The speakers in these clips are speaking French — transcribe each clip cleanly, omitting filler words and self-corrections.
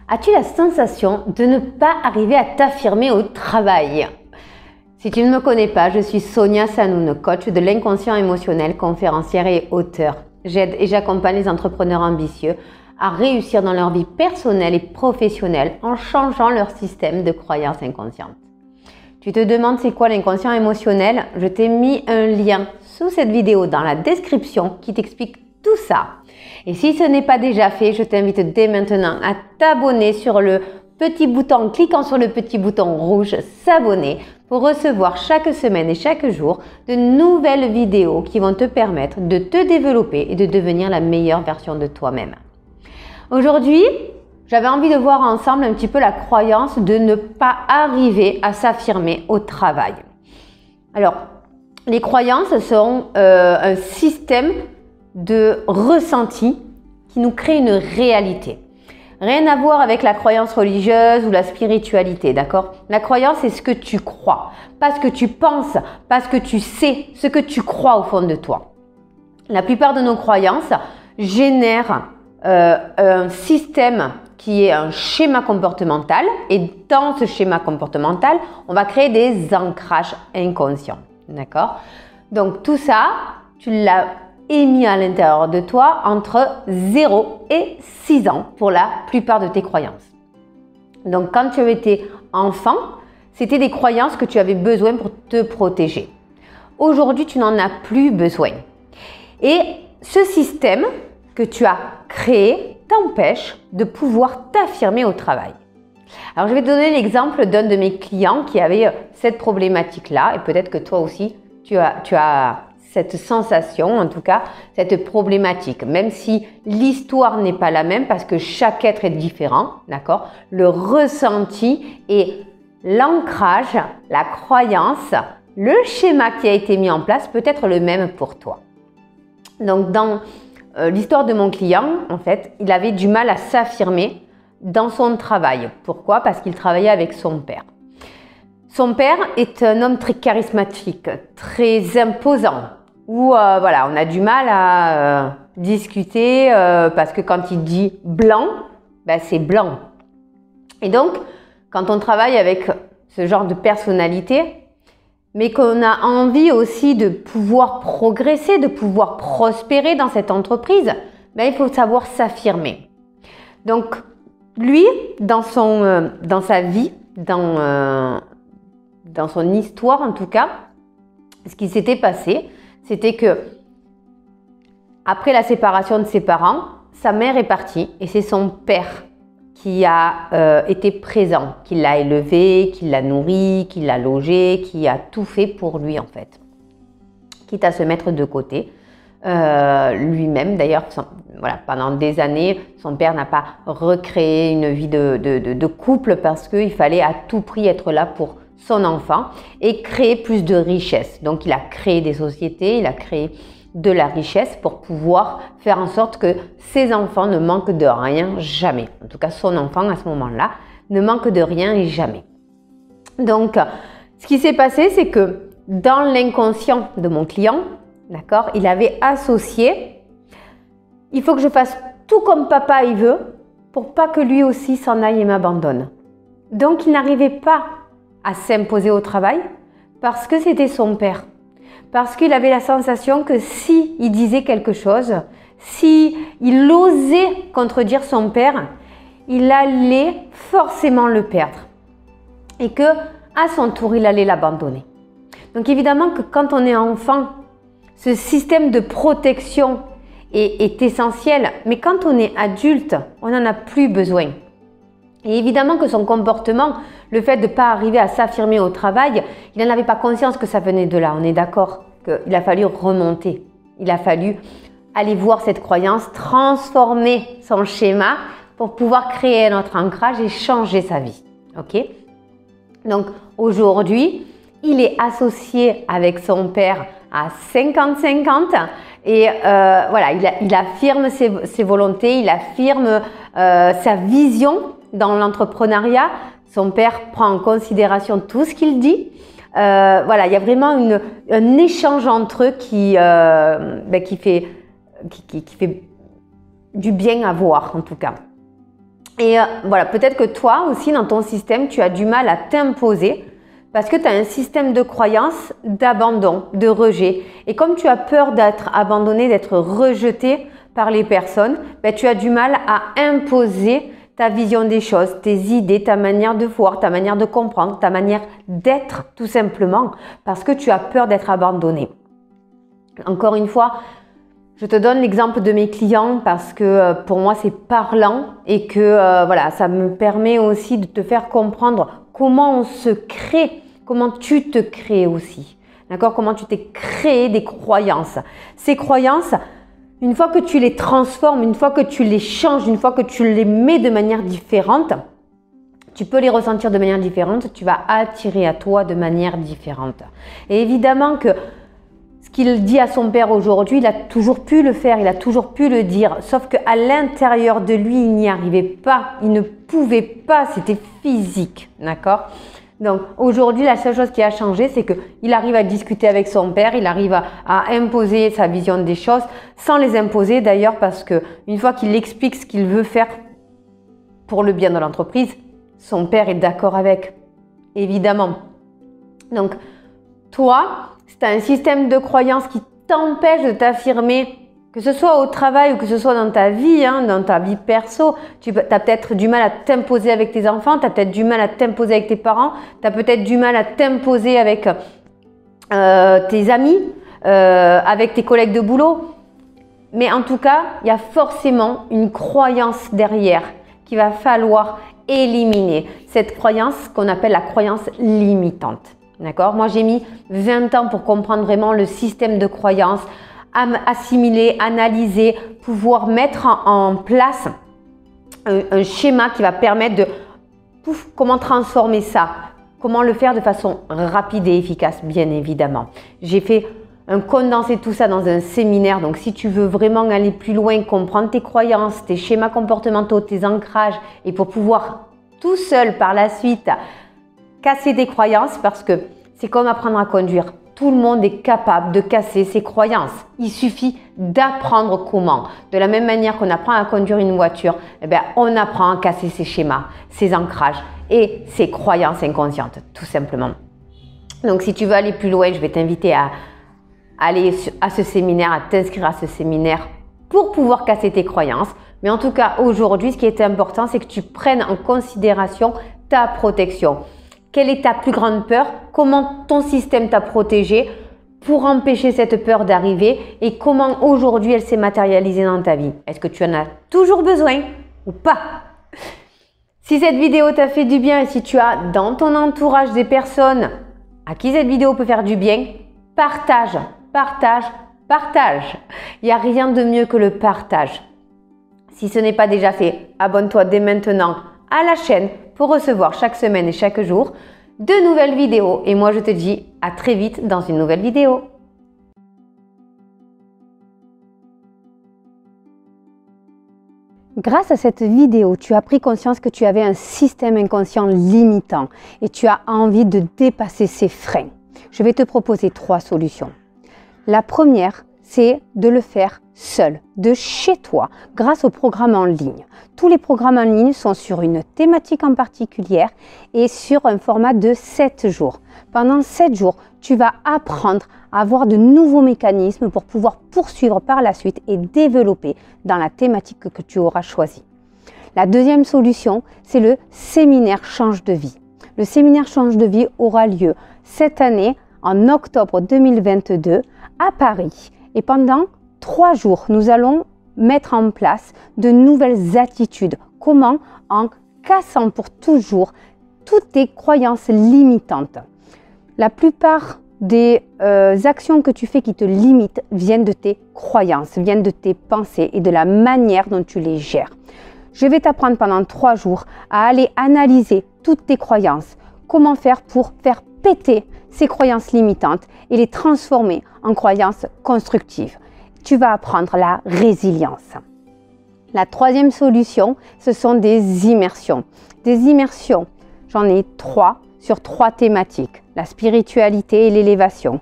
As-tu la sensation de ne pas arriver à t'affirmer au travail? Si tu ne me connais pas, je suis Sonia Sanoun, coach de l'inconscient émotionnel, conférencière et auteure. J'aide et j'accompagne les entrepreneurs ambitieux à réussir dans leur vie personnelle et professionnelle en changeant leur système de croyances inconscientes. Tu te demandes c'est quoi l'inconscient émotionnel? Je t'ai mis un lien sous cette vidéo dans la description qui t'explique tout ça. Et si ce n'est pas déjà fait, je t'invite dès maintenant à t'abonner sur le petit bouton, en cliquant sur le petit bouton rouge s'abonner pour recevoir chaque semaine et chaque jour de nouvelles vidéos qui vont te permettre de te développer et de devenir la meilleure version de toi-même. Aujourd'hui, j'avais envie de voir ensemble un petit peu la croyance de ne pas arriver à s'affirmer au travail. Alors, les croyances sont un système de ressenti qui nous crée une réalité. Rien à voir avec la croyance religieuse ou la spiritualité, d'accord? La croyance, c'est ce que tu crois, pas ce que tu penses, pas ce que tu sais, ce que tu crois au fond de toi. La plupart de nos croyances génèrent un système qui est un schéma comportemental, et dans ce schéma comportemental, on va créer des ancrages inconscients, d'accord? Donc tout ça, tu l'as émis à l'intérieur de toi entre 0 et 6 ans pour la plupart de tes croyances. Donc quand tu étais enfant, c'était des croyances que tu avais besoin pour te protéger. Aujourd'hui, tu n'en as plus besoin. Et ce système que tu as créé t'empêche de pouvoir t'affirmer au travail. Alors je vais te donner l'exemple d'un de mes clients qui avait cette problématique-là, et peut-être que toi aussi tu as cette sensation, en tout cas cette problématique, même si l'histoire n'est pas la même parce que chaque être est différent, d'accord? Le ressenti et l'ancrage, la croyance, le schéma qui a été mis en place peut être le même pour toi. Donc dans l'histoire de mon client, en fait, il avait du mal à s'affirmer dans son travail. Pourquoi? Parce qu'il travaillait avec son père. Son père est un homme très charismatique, très imposant, où voilà, on a du mal à discuter parce que quand il dit blanc, ben c'est blanc. Et donc, quand on travaille avec ce genre de personnalité, mais qu'on a envie aussi de pouvoir progresser, de pouvoir prospérer dans cette entreprise, ben il faut savoir s'affirmer. Donc, lui, dans sa vie, dans son histoire en tout cas, ce qui s'était passé, c'était que après la séparation de ses parents, sa mère est partie et c'est son père qui a été présent, qui l'a élevé, qui l'a nourri, qui l'a logé, qui a tout fait pour lui en fait. Quitte à se mettre de côté. Lui-même d'ailleurs, voilà, pendant des années, son père n'a pas recréé une vie de couple parce qu'il fallait à tout prix être là pour son enfant et créer plus de richesse. Donc il a créé des sociétés, il a créé de la richesse pour pouvoir faire en sorte que ses enfants ne manquent de rien jamais. En tout cas, son enfant à ce moment-là ne manque de rien et jamais. Donc, ce qui s'est passé, c'est que dans l'inconscient de mon client, d'accord, il avait associé « il faut que je fasse tout comme papa il veut pour pas que lui aussi s'en aille et m'abandonne ». Donc, il n'arrivait pas à s'imposer au travail parce que c'était son père. Parce qu'il avait la sensation que si il disait quelque chose, si il osait contredire son père, il allait forcément le perdre. Et que, à son tour, il allait l'abandonner. Donc évidemment que quand on est enfant, ce système de protection est essentiel. Mais quand on est adulte, on n'en a plus besoin. Et évidemment que son comportement, le fait de ne pas arriver à s'affirmer au travail, il n'en avait pas conscience que ça venait de là, on est d'accord qu'il a fallu remonter. Il a fallu aller voir cette croyance, transformer son schéma pour pouvoir créer un autre ancrage et changer sa vie. Ok? Donc aujourd'hui, il est associé avec son père à 50-50 et voilà, il affirme ses volontés, il affirme sa vision dans l'entrepreneuriat. Son père prend en considération tout ce qu'il dit. Voilà, il y a vraiment un échange entre eux qui fait du bien à voir en tout cas. Et voilà, peut-être que toi aussi, dans ton système, tu as du mal à t'imposer parce que tu as un système de croyance d'abandon, de rejet. Et comme tu as peur d'être abandonné, d'être rejeté par les personnes, ben, tu as du mal à imposer ta vision des choses, tes idées, ta manière de voir, ta manière de comprendre, ta manière d'être tout simplement parce que tu as peur d'être abandonné. Encore une fois, je te donne l'exemple de mes clients parce que pour moi c'est parlant et que voilà, ça me permet aussi de te faire comprendre comment on se crée, comment tu te crées aussi. D'accord? Comment tu t'es créé des croyances. Ces croyances, une fois que tu les transformes, une fois que tu les changes, une fois que tu les mets de manière différente, tu peux les ressentir de manière différente, tu vas attirer à toi de manière différente. Et évidemment que ce qu'il dit à son père aujourd'hui, il a toujours pu le faire, il a toujours pu le dire, sauf qu'à l'intérieur de lui, il n'y arrivait pas, il ne pouvait pas, c'était physique, d'accord? Donc aujourd'hui, la seule chose qui a changé, c'est qu'il arrive à discuter avec son père, il arrive à imposer sa vision des choses, sans les imposer d'ailleurs, parce qu'une fois qu'il explique ce qu'il veut faire pour le bien de l'entreprise, son père est d'accord avec, évidemment. Donc toi, si tu as un système de croyance qui t'empêche de t'affirmer, que ce soit au travail ou que ce soit dans ta vie, dans ta vie perso, tu as peut-être du mal à t'imposer avec tes enfants, tu as peut-être du mal à t'imposer avec tes parents, tu as peut-être du mal à t'imposer avec tes amis, avec tes collègues de boulot. Mais en tout cas, il y a forcément une croyance derrière qu'il va falloir éliminer. Cette croyance qu'on appelle la croyance limitante. D'accord? Moi, j'ai mis 20 ans pour comprendre vraiment le système de croyance, assimiler, analyser, pouvoir mettre en place un schéma qui va permettre de comment transformer ça, comment le faire de façon rapide et efficace, bien évidemment. J'ai fait un condensé de tout ça dans un séminaire, donc si tu veux vraiment aller plus loin, comprendre tes croyances, tes schémas comportementaux, tes ancrages et pour pouvoir tout seul par la suite casser tes croyances, parce que c'est comme apprendre à conduire. Tout le monde est capable de casser ses croyances. Il suffit d'apprendre comment. De la même manière qu'on apprend à conduire une voiture, eh bien, on apprend à casser ses schémas, ses ancrages et ses croyances inconscientes, tout simplement. Donc, si tu veux aller plus loin, je vais t'inviter à aller à ce séminaire, à t'inscrire à ce séminaire pour pouvoir casser tes croyances. Mais en tout cas, aujourd'hui, ce qui est important, c'est que tu prennes en considération ta protection. Quelle est ta plus grande peur? Comment ton système t'a protégé pour empêcher cette peur d'arriver et comment aujourd'hui elle s'est matérialisée dans ta vie? Est-ce que tu en as toujours besoin ou pas? Si cette vidéo t'a fait du bien et si tu as dans ton entourage des personnes à qui cette vidéo peut faire du bien, partage, partage, partage. Il n'y a rien de mieux que le partage. Si ce n'est pas déjà fait, abonne-toi dès maintenant à la chaîne pour recevoir chaque semaine et chaque jour de nouvelles vidéos. Et moi, je te dis à très vite dans une nouvelle vidéo. Grâce à cette vidéo, tu as pris conscience que tu avais un système inconscient limitant et tu as envie de dépasser ces freins. Je vais te proposer 3 solutions. La première, c'est de le faire seul, de chez toi, grâce aux programmes en ligne. Tous les programmes en ligne sont sur une thématique en particulier et sur un format de 7 jours. Pendant 7 jours, tu vas apprendre à avoir de nouveaux mécanismes pour pouvoir poursuivre par la suite et développer dans la thématique que tu auras choisie. La deuxième solution, c'est le séminaire Change de vie. Le séminaire Change de vie aura lieu cette année, en octobre 2022, à Paris. Et pendant 3 jours, nous allons mettre en place de nouvelles attitudes. Comment? En cassant pour toujours toutes tes croyances limitantes. La plupart des actions que tu fais qui te limitent viennent de tes croyances, viennent de tes pensées et de la manière dont tu les gères. Je vais t'apprendre pendant 3 jours à aller analyser toutes tes croyances. Comment faire pour faire péter ces croyances limitantes et les transformer en croyances constructives. Tu vas apprendre la résilience. La troisième solution, ce sont des immersions. Des immersions, j'en ai 3 sur 3 thématiques. La spiritualité et l'élévation.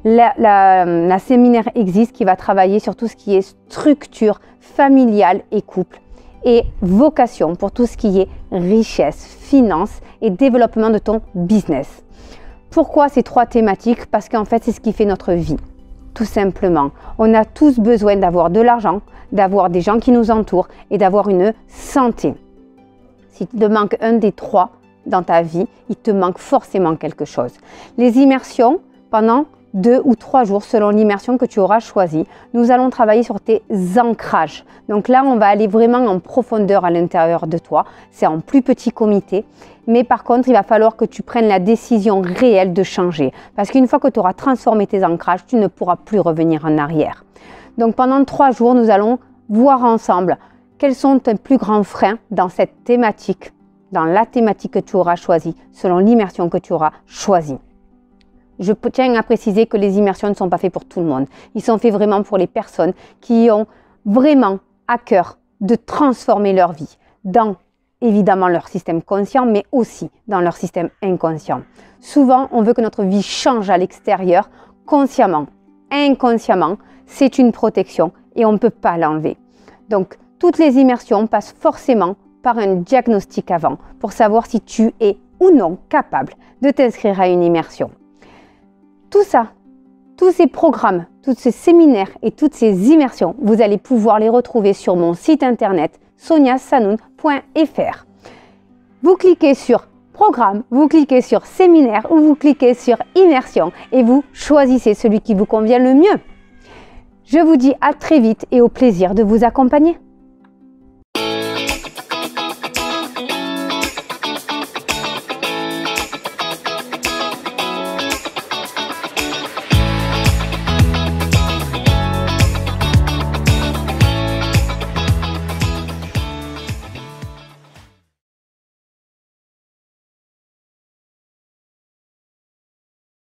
La séminaire existe qui va travailler sur tout ce qui est structure familiale et couple. et vocation pour tout ce qui est richesse, finance et développement de ton business. Pourquoi ces 3 thématiques? Parce qu'en fait, c'est ce qui fait notre vie. Tout simplement, on a tous besoin d'avoir de l'argent, d'avoir des gens qui nous entourent et d'avoir une santé. Si tu te manques un des 3 dans ta vie, il te manque forcément quelque chose. Les immersions, pendant 2 ou 3 jours, selon l'immersion que tu auras choisie, nous allons travailler sur tes ancrages. Donc là, on va aller vraiment en profondeur à l'intérieur de toi. C'est en plus petit comité. Mais par contre, il va falloir que tu prennes la décision réelle de changer. Parce qu'une fois que tu auras transformé tes ancrages, tu ne pourras plus revenir en arrière. Donc pendant 3 jours, nous allons voir ensemble quels sont tes plus grands freins dans cette thématique, dans la thématique que tu auras choisie, selon l'immersion que tu auras choisie. Je tiens à préciser que les immersions ne sont pas faites pour tout le monde. Ils sont faits vraiment pour les personnes qui ont vraiment à cœur de transformer leur vie dans évidemment leur système conscient, mais aussi dans leur système inconscient. Souvent, on veut que notre vie change à l'extérieur, consciemment. Inconsciemment, c'est une protection et on ne peut pas l'enlever. Donc, toutes les immersions passent forcément par un diagnostic avant pour savoir si tu es ou non capable de t'inscrire à une immersion. Tout ça, tous ces programmes, tous ces séminaires et toutes ces immersions, vous allez pouvoir les retrouver sur mon site internet soniasanoun.fr. Vous cliquez sur programme, vous cliquez sur séminaire ou vous cliquez sur immersion et vous choisissez celui qui vous convient le mieux. Je vous dis à très vite et au plaisir de vous accompagner.